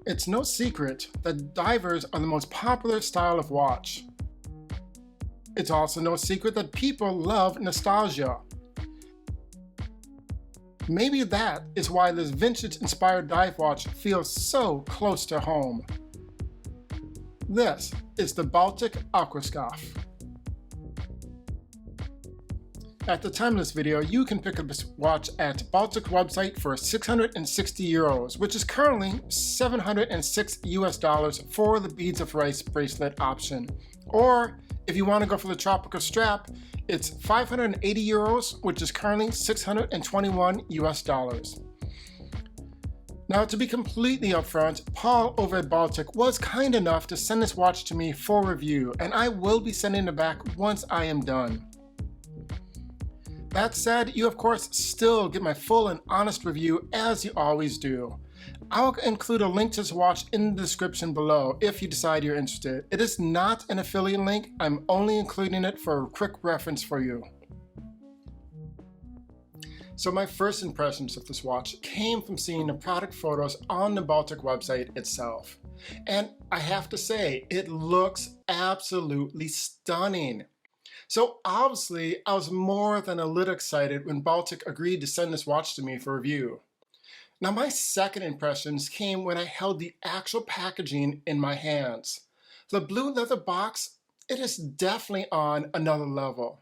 It's no secret that divers are the most popular style of watch. It's also no secret that people love nostalgia. Maybe that is why this vintage-inspired dive watch feels so close to home. This is the Baltic Aquascaphe. At the time of this video, you can pick up this watch at Baltic website for €660, which is currently $706 for the beads of rice bracelet option. Or if you want to go for the tropical strap, it's €580, which is currently $621. Now, to be completely upfront, Paul over at Baltic was kind enough to send this watch to me for review, and I will be sending it back once I am done. That said, you of course still get my full and honest review as you always do. I'll include a link to this watch in the description below if you decide you're interested. It is not an affiliate link, I'm only including it for a quick reference for you. So my first impressions of this watch came from seeing the product photos on the Baltic website itself. And I have to say, it looks absolutely stunning. So obviously, I was more than a little excited when Baltic agreed to send this watch to me for review. Now my second impressions came when I held the actual packaging in my hands. The blue leather box, it is definitely on another level.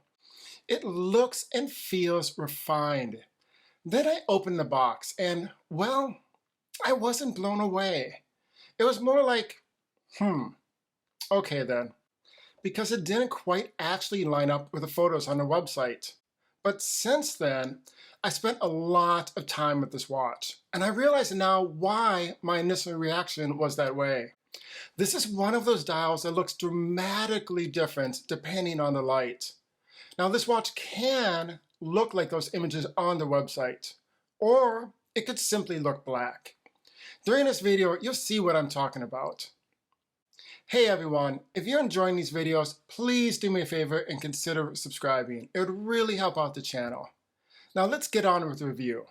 It looks and feels refined. Then I opened the box and, well, I wasn't blown away. It was more like, okay then. Because it didn't quite actually line up with the photos on the website. But since then, I spent a lot of time with this watch, and I realize now why my initial reaction was that way. This is one of those dials that looks dramatically different depending on the light. Now this watch can look like those images on the website, or it could simply look black. During this video, you'll see what I'm talking about. Hey everyone, if you're enjoying these videos, please do me a favor and consider subscribing. It would really help out the channel. Now let's get on with the review.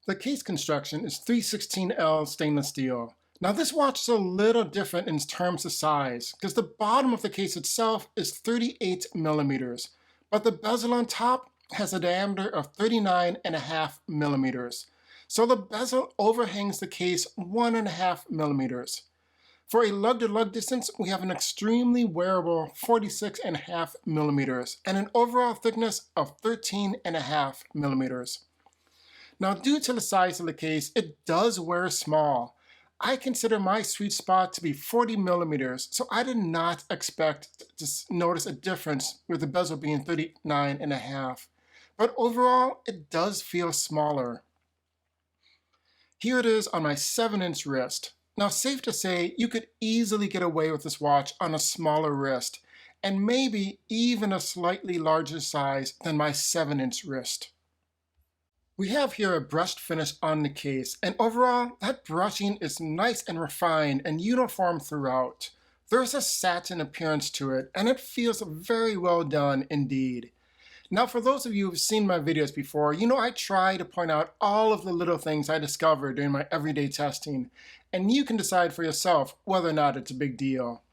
The case construction is 316L stainless steel. Now this watch is a little different in terms of size because the bottom of the case itself is 38 millimeters, but the bezel on top has a diameter of 39.5 millimeters. So the bezel overhangs the case 1.5 millimeters. For a lug-to-lug distance, we have an extremely wearable 46.5 millimeters and an overall thickness of 13.5 millimeters. Now, due to the size of the case, it does wear small. I consider my sweet spot to be 40 millimeters, so I did not expect to notice a difference with the bezel being 39.5. But overall, it does feel smaller. Here it is on my 7-inch wrist. Now, safe to say, you could easily get away with this watch on a smaller wrist, and maybe even a slightly larger size than my 7-inch wrist. We have here a brushed finish on the case, and overall, that brushing is nice and refined and uniform throughout. There's a satin appearance to it, and it feels very well done indeed. Now, for those of you who've seen my videos before, you know I try to point out all of the little things I discover during my everyday testing, and you can decide for yourself whether or not it's a big deal.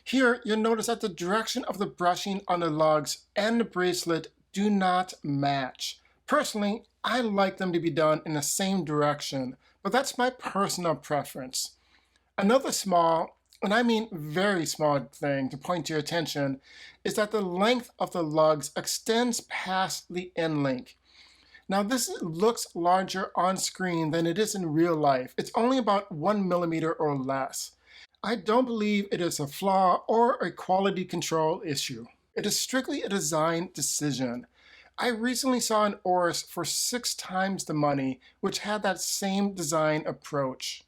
Here, you'll notice that the direction of the brushing on the lugs and the bracelet do not match. Personally, I like them to be done in the same direction, but that's my personal preference. Another small, and I mean very small thing to point to your attention is that the length of the lugs extends past the end link. Now this looks larger on screen than it is in real life. It's only about 1 millimeter or less. I don't believe it is a flaw or a quality control issue. It is strictly a design decision. I recently saw an Oris for 6 times the money, which had that same design approach.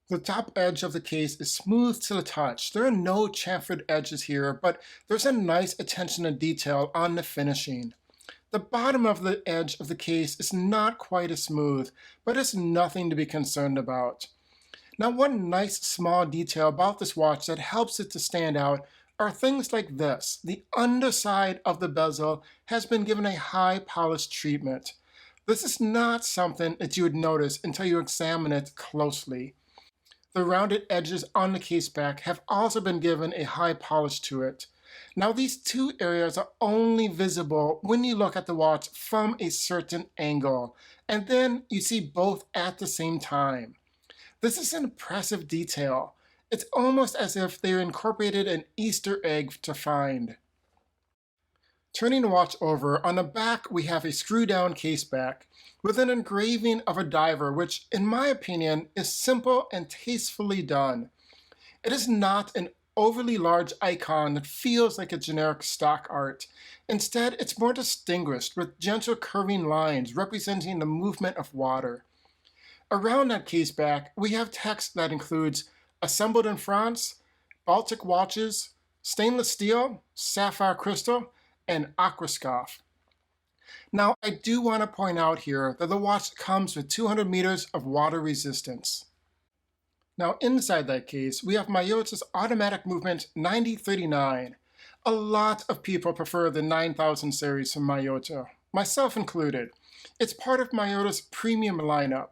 The top edge of the case is smooth to the touch. There are no chamfered edges here, but there's a nice attention to detail on the finishing. The bottom of the edge of the case is not quite as smooth, but it's nothing to be concerned about. Now, one nice small detail about this watch that helps it to stand out are things like this. The underside of the bezel has been given a high polish treatment. This is not something that you would notice until you examine it closely. The rounded edges on the case back have also been given a high polish to it. Now these two areas are only visible when you look at the watch from a certain angle, and then you see both at the same time. This is an impressive detail. It's almost as if they incorporated an Easter egg to find. Turning the watch over, on the back we have a screw-down case back with an engraving of a diver, which in my opinion is simple and tastefully done. It is not an overly large icon that feels like a generic stock art. Instead, it's more distinguished with gentle curving lines representing the movement of water. Around that case back, we have text that includes "Assembled in France," "Baltic watches," "Stainless steel," "Sapphire crystal," and "Aquascaphe." Now, I do want to point out here that the watch comes with 200 meters of water resistance. Now, inside that case, we have Myota's automatic movement 9039. A lot of people prefer the 9000 series from Myota, myself included. It's part of Myota's premium lineup.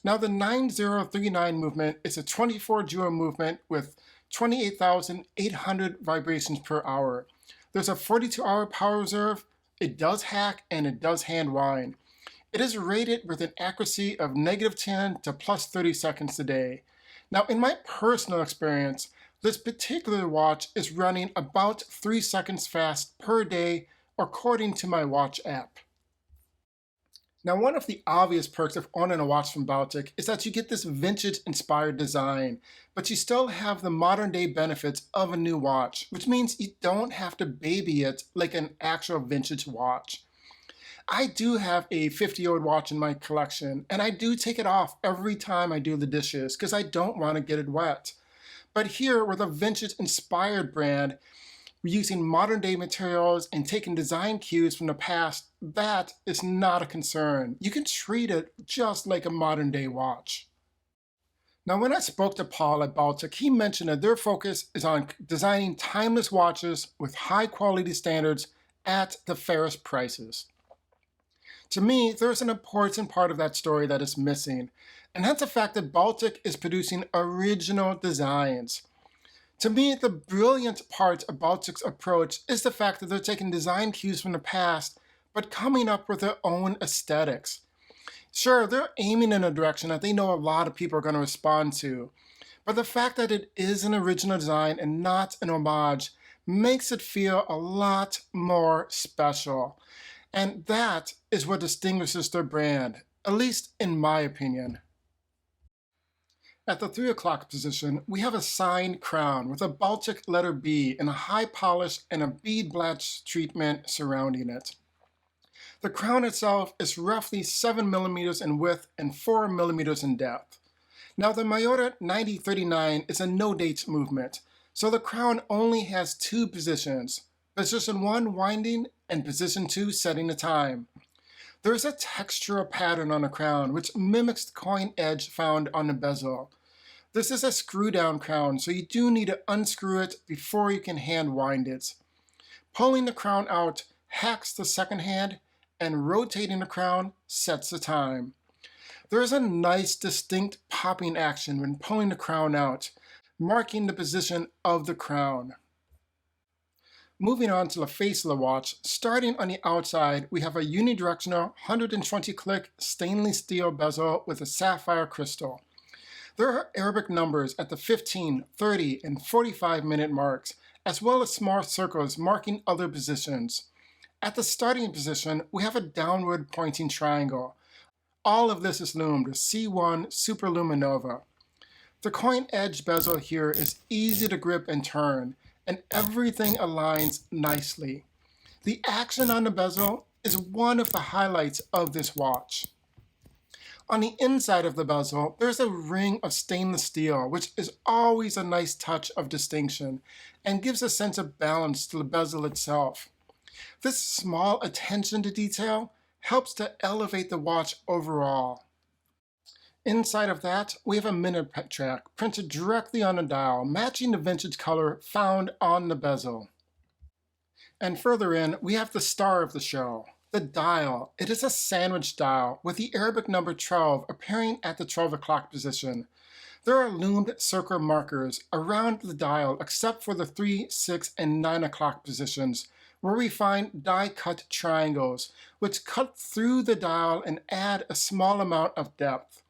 Now, the 9039 movement is a 24 joule movement with 28,800 vibrations per hour. There's a 42-hour power reserve, it does hack, and it does hand wind. It is rated with an accuracy of -10 to +30 seconds a day. Now, in my personal experience, this particular watch is running about 3 seconds fast per day, according to my watch app. Now, one of the obvious perks of owning a watch from Baltic is that you get this vintage-inspired design, but you still have the modern-day benefits of a new watch, which means you don't have to baby it like an actual vintage watch. I do have a 50-year-old watch in my collection, and I do take it off every time I do the dishes because I don't want to get it wet. But here, with a vintage-inspired brand, we're using modern-day materials and taking design cues from the past, that is not a concern. You can treat it just like a modern-day watch. Now, when I spoke to Paul at Baltic, he mentioned that their focus is on designing timeless watches with high-quality standards at the fairest prices. To me, there's an important part of that story that is missing, and that's the fact that Baltic is producing original designs. To me, the brilliant part of Baltic's approach is the fact that they're taking design cues from the past, but coming up with their own aesthetics. Sure, they're aiming in a direction that they know a lot of people are going to respond to, but the fact that it is an original design and not an homage makes it feel a lot more special. And that is what distinguishes their brand, at least in my opinion. At the 3 o'clock position, we have a signed crown with a Baltic letter B and a high polish and a bead blatch treatment surrounding it. The crown itself is roughly 7 millimeters in width and 4 millimeters in depth. Now, the Myota 9039 is a no-date movement, so the crown only has 2 positions. Position 1 winding and position 2 setting the time. There is a textural pattern on the crown which mimics the coin edge found on the bezel. This is a screw-down crown, so you do need to unscrew it before you can hand wind it. Pulling the crown out hacks the second hand, and rotating the crown sets the time. There is a nice distinct popping action when pulling the crown out, marking the position of the crown. Moving on to the face of the watch, starting on the outside, we have a unidirectional 120-click stainless steel bezel with a sapphire crystal. There are Arabic numbers at the 15, 30, and 45-minute marks, as well as small circles marking other positions. At the starting position, we have a downward pointing triangle. All of this is loomed with C1 Superluminova. The coin edge bezel here is easy to grip and turn, and everything aligns nicely. The action on the bezel is one of the highlights of this watch. On the inside of the bezel, there's a ring of stainless steel, which is always a nice touch of distinction and gives a sense of balance to the bezel itself. This small attention to detail helps to elevate the watch overall. Inside of that, we have a minute track printed directly on the dial, matching the vintage color found on the bezel. And further in, we have the star of the show, The dial, it is a sandwich dial with the Arabic number 12 appearing at the 12 o'clock position. There are loomed circle markers around the dial except for the 3, 6, and 9 o'clock positions, where we find die-cut triangles, which cut through the dial and add a small amount of depth.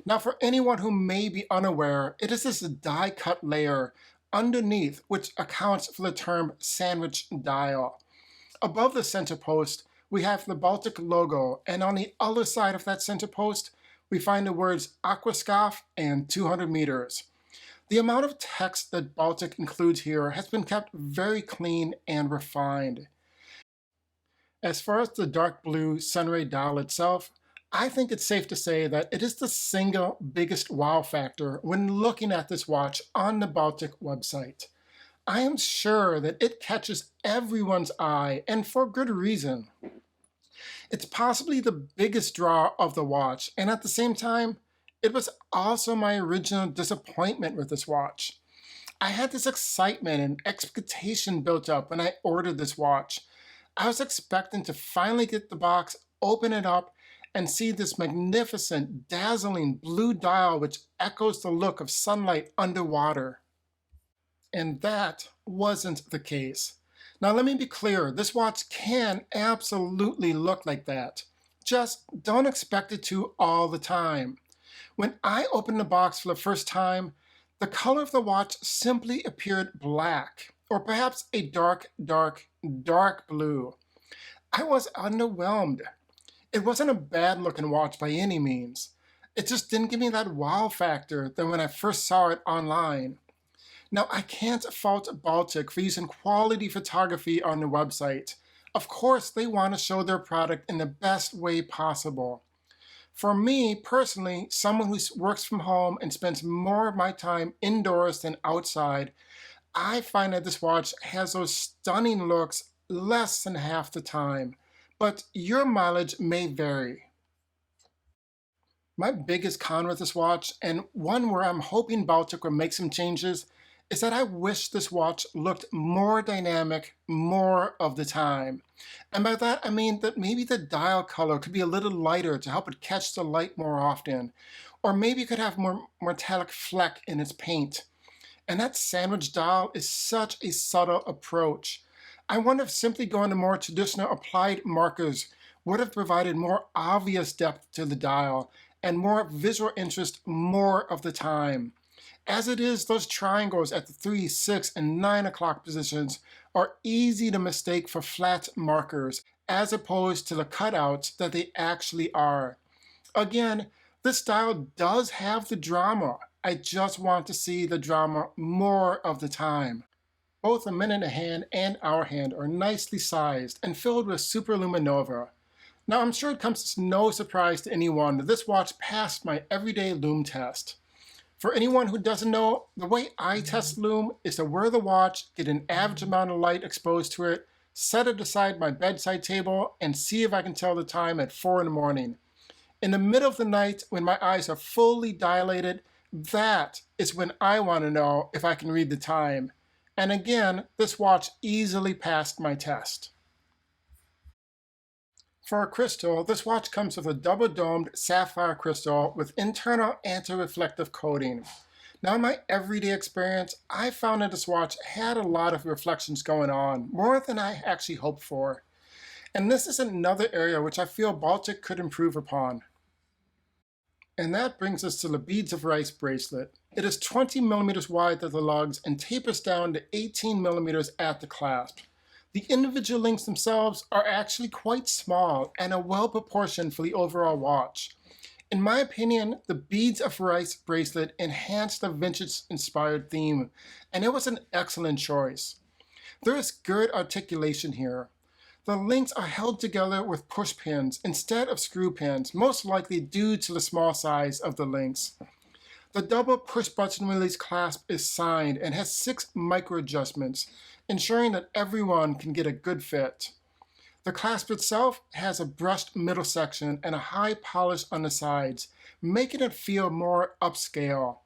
Now, for anyone who may be unaware, it is this die-cut layer underneath which accounts for the term sandwich dial. Above the center post, we have the Baltic logo, and on the other side of that center post, we find the words Aquascaphe and 200 meters. The amount of text that Baltic includes here has been kept very clean and refined. As far as the dark blue Sunray dial itself, I think it's safe to say that it is the single biggest wow factor when looking at this watch on the Baltic website. I am sure that it catches everyone's eye, and for good reason. It's possibly the biggest draw of the watch, and at the same time, it was also my original disappointment with this watch. I had this excitement and expectation built up when I ordered this watch. I was expecting to finally get the box, open it up, and see this magnificent, dazzling blue dial which echoes the look of sunlight underwater. And that wasn't the case. Now let me be clear, this watch can absolutely look like that. Just don't expect it to all the time. When I opened the box for the first time, the color of the watch simply appeared black, or perhaps a dark, dark, dark blue. I was underwhelmed. It wasn't a bad looking watch by any means. It just didn't give me that wow factor than when I first saw it online. Now, I can't fault Baltic for using quality photography on their website. Of course, they want to show their product in the best way possible. For me, personally, someone who works from home and spends more of my time indoors than outside, I find that this watch has those stunning looks less than half the time. But your mileage may vary. My biggest con with this watch, and one where I'm hoping Baltic will make some changes, is that I wish this watch looked more dynamic more of the time. And by that, I mean that maybe the dial color could be a little lighter to help it catch the light more often. Or maybe it could have more metallic fleck in its paint. And that sandwich dial is such a subtle approach. I wonder if simply going to more traditional applied markers would have provided more obvious depth to the dial and more visual interest more of the time. As it is, those triangles at the 3, 6, and 9 o'clock positions are easy to mistake for flat markers as opposed to the cutouts that they actually are. Again, this dial does have the drama. I just want to see the drama more of the time. Both the minute hand and hour hand are nicely sized and filled with superluminova. Now I'm sure it comes as no surprise to anyone that this watch passed my everyday lume test. For anyone who doesn't know, the way I test lume is to wear the watch, get an average amount of light exposed to it, set it aside my bedside table, and see if I can tell the time at 4 in the morning. In the middle of the night, when my eyes are fully dilated, that is when I want to know if I can read the time. And again, this watch easily passed my test. For a crystal, this watch comes with a double-domed sapphire crystal with internal anti-reflective coating. Now in my everyday experience, I found that this watch had a lot of reflections going on, more than I actually hoped for. And this is another area which I feel Baltic could improve upon. And that brings us to the Beads of Rice bracelet. It is 20 millimeters wide at the lugs and tapers down to 18 millimeters at the clasp. The individual links themselves are actually quite small and are well proportioned for the overall watch. In my opinion, the Beads of Rice bracelet enhanced the vintage-inspired theme, and it was an excellent choice. There is good articulation here. The links are held together with push pins instead of screw pins, most likely due to the small size of the links. The double push button release clasp is signed and has 6 micro adjustments, ensuring that everyone can get a good fit. The clasp itself has a brushed middle section and a high polish on the sides, making it feel more upscale.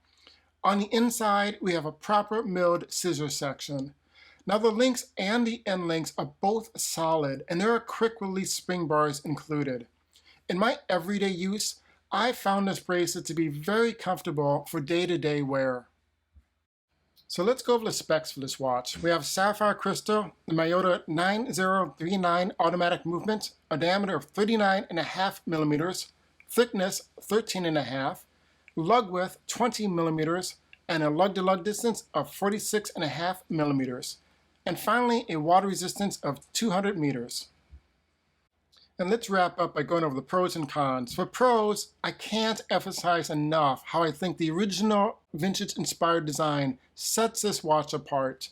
On the inside, we have a proper milled scissor section. Now the links and the end links are both solid, and there are quick release spring bars included. In my everyday use, I found this bracelet to be very comfortable for day-to-day wear. So let's go over the specs for this watch. We have sapphire crystal, the Miyota 9039 automatic movement, a diameter of 39.5 millimeters, thickness 13.5, lug width 20 millimeters, and a lug-to-lug distance of 46.5 millimeters. And finally, a water resistance of 200 meters. And let's wrap up by going over the pros and cons. For pros, I can't emphasize enough how I think the original vintage-inspired design sets this watch apart.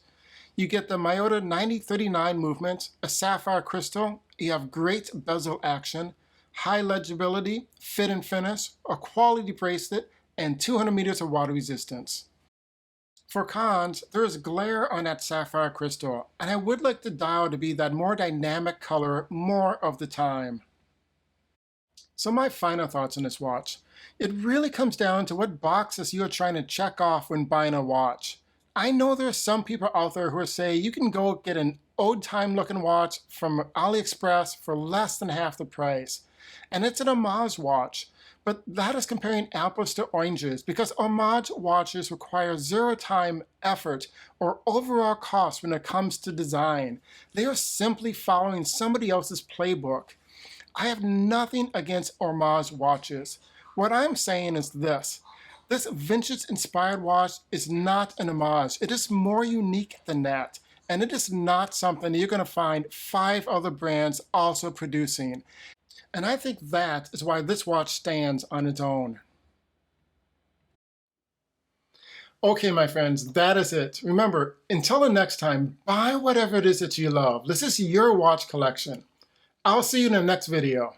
You get the Miyota 9039 movement, a sapphire crystal, you have great bezel action, high legibility, fit and finish, a quality bracelet, and 200 meters of water resistance. For cons, there is glare on that sapphire crystal, and I would like the dial to be that more dynamic color more of the time. So my final thoughts on this watch. It really comes down to what boxes you are trying to check off when buying a watch. I know there are some people out there who are saying you can go get an old-time looking watch from AliExpress for less than half the price. And it's an Homage watch. But that is comparing apples to oranges because Homage watches require zero-time effort or overall cost when it comes to design. They are simply following somebody else's playbook. I have nothing against Homage watches. What I'm saying is this. This vintage-inspired watch is not an homage. It is more unique than that. And it is not something that you're going to find 5 other brands also producing. And I think that is why this watch stands on its own. Okay, my friends, that is it. Remember, until the next time, buy whatever it is that you love. This is your watch collection. I'll see you in the next video.